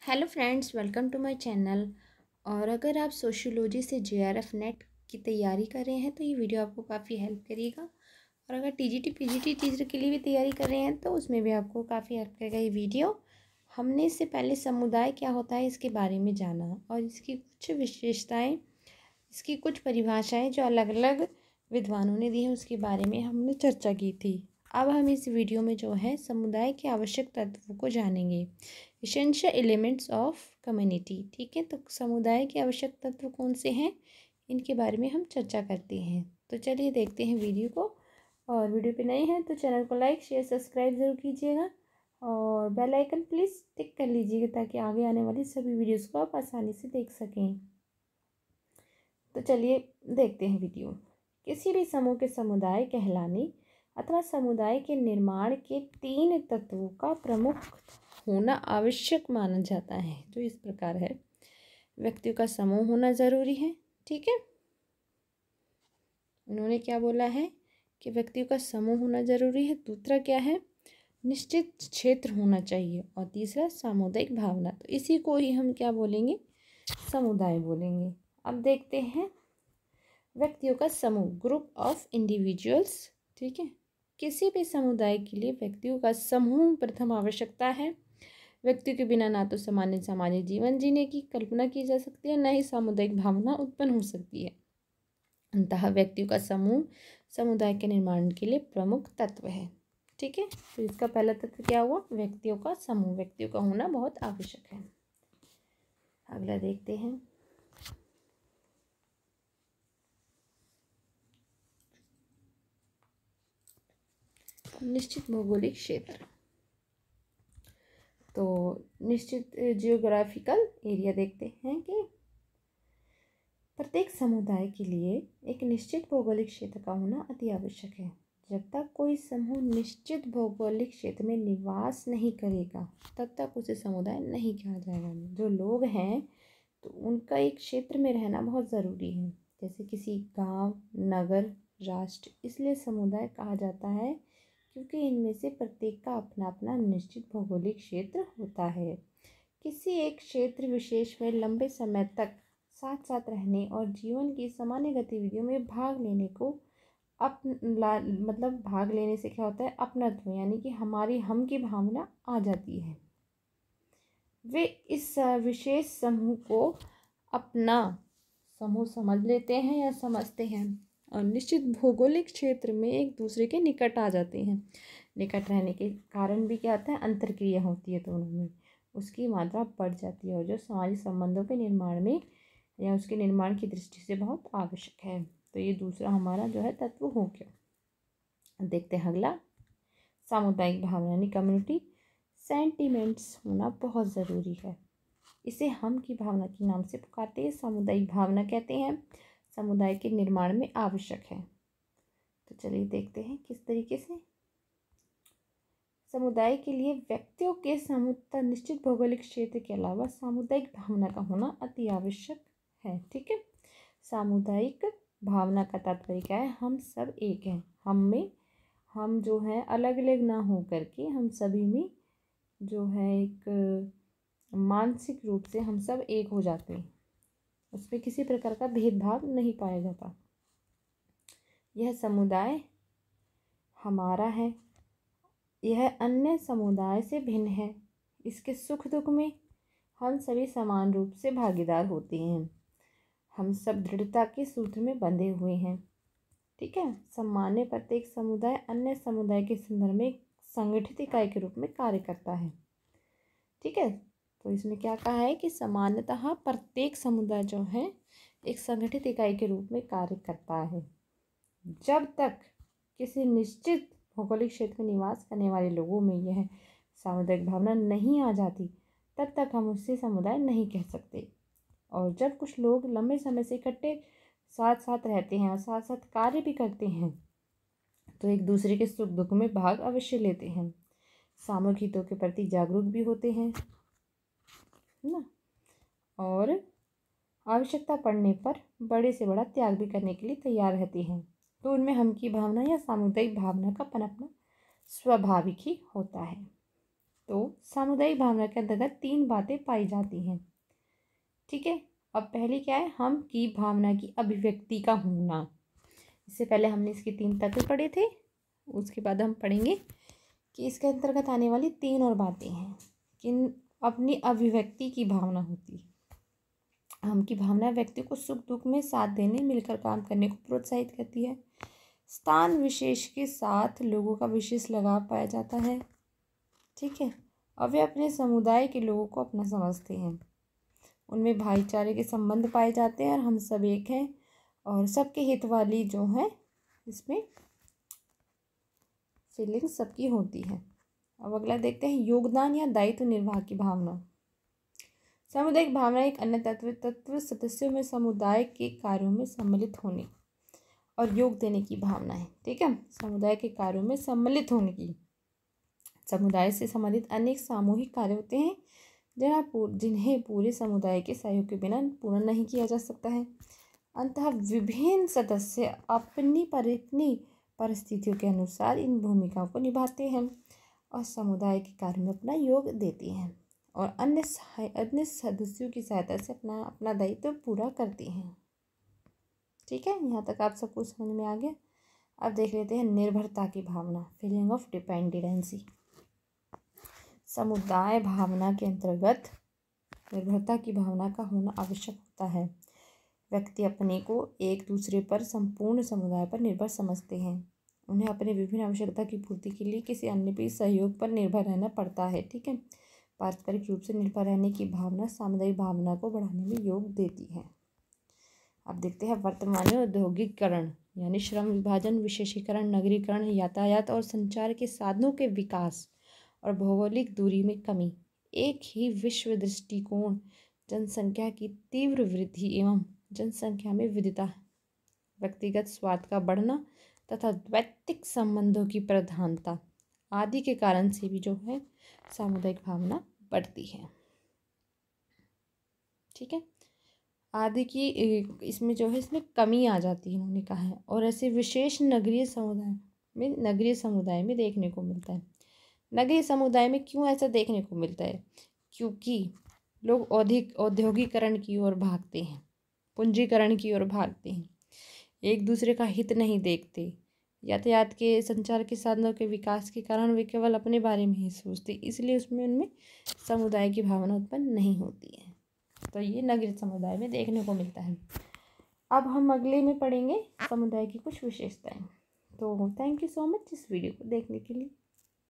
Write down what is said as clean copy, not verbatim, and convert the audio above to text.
Hello friends, welcome to my channel. और अगर आप सोशियोलॉजी से जेआरएफ नेट की तैयारी कर रहे हैं तो ये वीडियो आपको काफ़ी हेल्प करेगा। और अगर टीजीटी पीजीटी टीचर के लिए भी तैयारी कर रहे हैं तो उसमें भी आपको काफ़ी हेल्प करेगा ये वीडियो। हमने इससे पहले समुदाय क्या होता है इसके बारे में जाना और इसकी कुछ विशेषताएँ, इसकी कुछ परिभाषाएँ जो अलग अलग विद्वानों ने दी हैं उसके बारे में हमने चर्चा की थी। अब हम इस वीडियो में जो है समुदाय के आवश्यक तत्वों को जानेंगे, इसेंशियल एलिमेंट्स ऑफ कम्युनिटी। ठीक है, तो समुदाय के आवश्यक तत्व कौन से हैं इनके बारे में हम चर्चा करते हैं। तो चलिए देखते हैं वीडियो को। और वीडियो पे नए हैं तो चैनल को लाइक शेयर सब्सक्राइब ज़रूर कीजिएगा और बेल आइकन प्लीज़ टिक कर लीजिएगा ताकि आगे आने वाली सभी वीडियोस को आप आसानी से देख सकें। तो चलिए देखते हैं वीडियो। किसी भी समूह के समुदाय कहलाने अथवा समुदाय के निर्माण के 3 तत्वों का प्रमुख होना आवश्यक माना जाता है, जो इस प्रकार है। व्यक्तियों का समूह होना ज़रूरी है। ठीक है, उन्होंने क्या बोला है कि व्यक्तियों का समूह होना ज़रूरी है। दूसरा क्या है, निश्चित क्षेत्र होना चाहिए। और तीसरा सामुदायिक भावना। तो इसी को ही हम क्या बोलेंगे, समुदाय बोलेंगे। अब देखते हैं व्यक्तियों का समूह, ग्रुप ऑफ इंडिविजुअल्स। ठीक है, किसी भी समुदाय के लिए व्यक्तियों का समूह प्रथम आवश्यकता है। व्यक्ति के बिना ना तो सामान्य सामाजिक जीवन जीने की कल्पना की जा सकती है, न ही सामुदायिक भावना उत्पन्न हो सकती है। अतः व्यक्तियों का समूह समुदाय के निर्माण के लिए प्रमुख तत्व है। ठीक है, तो इसका पहला तत्व क्या हुआ, व्यक्तियों का समूह, व्यक्तियों का होना बहुत आवश्यक है। अगला देखते हैं। निश्चित भौगोलिक क्षेत्र। तो निश्चित जियोग्राफिकल एरिया देखते हैं कि प्रत्येक समुदाय के लिए एक निश्चित भौगोलिक क्षेत्र का होना अति आवश्यक है। जब तक कोई समूह निश्चित भौगोलिक क्षेत्र में निवास नहीं करेगा तब तक उसे समुदाय नहीं कहा जाएगा। जो लोग हैं तो उनका एक क्षेत्र में रहना बहुत ज़रूरी है, जैसे किसी गांव, नगर, राष्ट्र। इसलिए समुदाय कहा जाता है क्योंकि इनमें से प्रत्येक का अपना अपना निश्चित भौगोलिक क्षेत्र होता है। किसी एक क्षेत्र विशेष में लंबे समय तक साथ साथ रहने और जीवन की सामान्य गतिविधियों में भाग लेने को मतलब भाग लेने से क्या होता है, अपनत्व, यानी कि हमारी हम की भावना आ जाती है। वे इस विशेष समूह को अपना समूह समझ लेते हैं या समझते हैं और निश्चित भौगोलिक क्षेत्र में एक दूसरे के निकट आ जाते हैं। निकट रहने के कारण भी क्या होता है, अंतर्क्रिया होती है दोनों में, उसकी मात्रा बढ़ जाती है और जो सामाजिक संबंधों के निर्माण में या उसके निर्माण की दृष्टि से बहुत आवश्यक है। तो ये दूसरा हमारा जो है तत्व हो गया। देखते हैं अगला, सामुदायिक भावना यानी कम्युनिटी सेंटिमेंट्स होना बहुत ज़रूरी है। इसे हम की भावना के नाम से पुकारते हैं, सामुदायिक भावना कहते हैं, समुदाय के निर्माण में आवश्यक है। तो चलिए देखते हैं किस तरीके से। समुदाय के लिए व्यक्तियों के समूह निश्चित भौगोलिक क्षेत्र के अलावा सामुदायिक भावना का होना अति आवश्यक है। ठीक है, सामुदायिक भावना का तात्पर्य क्या है, हम सब एक हैं। हम जो है अलग अलग ना हो करके हम सभी में जो है एक मानसिक रूप से हम सब एक हो जाते हैं, उसमें किसी प्रकार का भेदभाव नहीं पाया जाता। यह समुदाय हमारा है, यह अन्य समुदाय से भिन्न है। इसके सुख दुख में हम सभी समान रूप से भागीदार होते हैं। हम सब दृढ़ता के सूत्र में बंधे हुए हैं। ठीक है, सामान्य प्रत्येक समुदाय अन्य समुदाय के संदर्भ में एक संगठित इकाई के रूप में कार्य करता है। ठीक है, तो इसमें क्या कहा है कि सामान्यतः प्रत्येक समुदाय जो है एक संगठित इकाई के रूप में कार्य करता है। जब तक किसी निश्चित भौगोलिक क्षेत्र में निवास करने वाले लोगों में यह सामुदायिक भावना नहीं आ जाती तब तक हम उससे समुदाय नहीं कह सकते। और जब कुछ लोग लंबे समय से इकट्ठे साथ साथ रहते हैं और साथ साथ कार्य भी करते हैं तो एक दूसरे के सुख दुख में भाग अवश्य लेते हैं, सामूहिक हितों के प्रति जागरूक भी होते हैं, है ना, और आवश्यकता पड़ने पर बड़े से बड़ा त्याग भी करने के लिए तैयार रहते हैं। तो उनमें हम की भावना या सामुदायिक भावना का पनपना स्वाभाविक ही होता है। तो सामुदायिक भावना के अंतर्गत 3 बातें पाई जाती हैं। ठीक है, अब पहली क्या है, हम की भावना की अभिव्यक्ति का होना। इससे पहले हमने इसके 3 तत्व पढ़े थे, उसके बाद हम पढ़ेंगे कि इसके अंतर्गत आने वाली 3 और बातें हैं कि अपनी अभिव्यक्ति की भावना होती है। हम की भावना व्यक्ति को सुख दुख में साथ देने, मिलकर काम करने को प्रोत्साहित करती है। स्थान विशेष के साथ लोगों का विशेष लगाव पाया जाता है। ठीक है, और वे अपने समुदाय के लोगों को अपना समझते हैं। उनमें भाईचारे के संबंध पाए जाते हैं और हम सब एक हैं और सबके हित वाली जो है इसमें फीलिंग सबकी होती है। अब अगला देखते हैं, योगदान या दायित्व निर्वाह की भावना। सामुदायिक भावना एक अन्य तत्व सदस्यों में समुदाय के कार्यों में सम्मिलित होने और योग देने की भावना है। ठीक है, समुदाय के कार्यों में सम्मिलित होने की। समुदाय से संबंधित अनेक सामूहिक कार्य होते हैं जिन्हें पूरे समुदाय के सहयोग के बिना पूर्ण नहीं किया जा सकता है। अतः विभिन्न सदस्य अपनी परिस्थितियों के अनुसार इन भूमिकाओं को निभाते हैं और समुदाय के कार्य में अपना योग देते हैं और अन्य सदस्यों की सहायता से अपना दायित्व पूरा करते हैं। ठीक है, यहाँ तक आप सबको समझ में आ गया। अब देख लेते हैं निर्भरता की भावना, फीलिंग ऑफ डिपेंडेंसी। समुदाय भावना के अंतर्गत निर्भरता की भावना का होना आवश्यक होता है। व्यक्ति अपने को एक दूसरे पर, संपूर्ण समुदाय पर निर्भर समझते हैं। उन्हें अपनी विभिन्न आवश्यकता की पूर्ति के लिए किसी अन्य के सहयोग पर निर्भर रहना पड़ता है। ठीक है, पारस्परिक रूप से निर्भर रहने की भावना सामुदायिक भावना को बढ़ाने में योग देती है। अब देखते हैं वर्तमान में औद्योगिकीकरण यानी श्रम विभाजन, विशेषीकरण, नगरीकरण, यातायात और संचार के साधनों के विकास और भौगोलिक दूरी में कमी, एक ही विश्व दृष्टिकोण, जनसंख्या की तीव्र वृद्धि एवं जनसंख्या में विविधता, व्यक्तिगत स्वार्थ का बढ़ना तथा द्वैतिक संबंधों की प्रधानता आदि के कारण से भी जो है सामुदायिक भावना बढ़ती है। ठीक है, आदि की इसमें जो है इसमें कमी आ जाती है, इन्होंने कहा है, और ऐसे विशेष नगरीय समुदाय में देखने को मिलता है। नगरीय समुदाय में क्यों ऐसा देखने को मिलता है? क्योंकि लोग औद्योगिकरण की ओर भागते हैं, पूंजीकरण की ओर भागते हैं, एक दूसरे का हित नहीं देखते, यातायात के, संचार के साधनों के विकास के कारण वे केवल अपने बारे में ही सोचते, इसलिए उनमें समुदाय की भावना उत्पन्न नहीं होती है। तो ये नगरीय समुदाय में देखने को मिलता है। अब हम अगले में पढ़ेंगे समुदाय की कुछ विशेषताएं। तो थैंक यू सो मच इस वीडियो को देखने के लिए।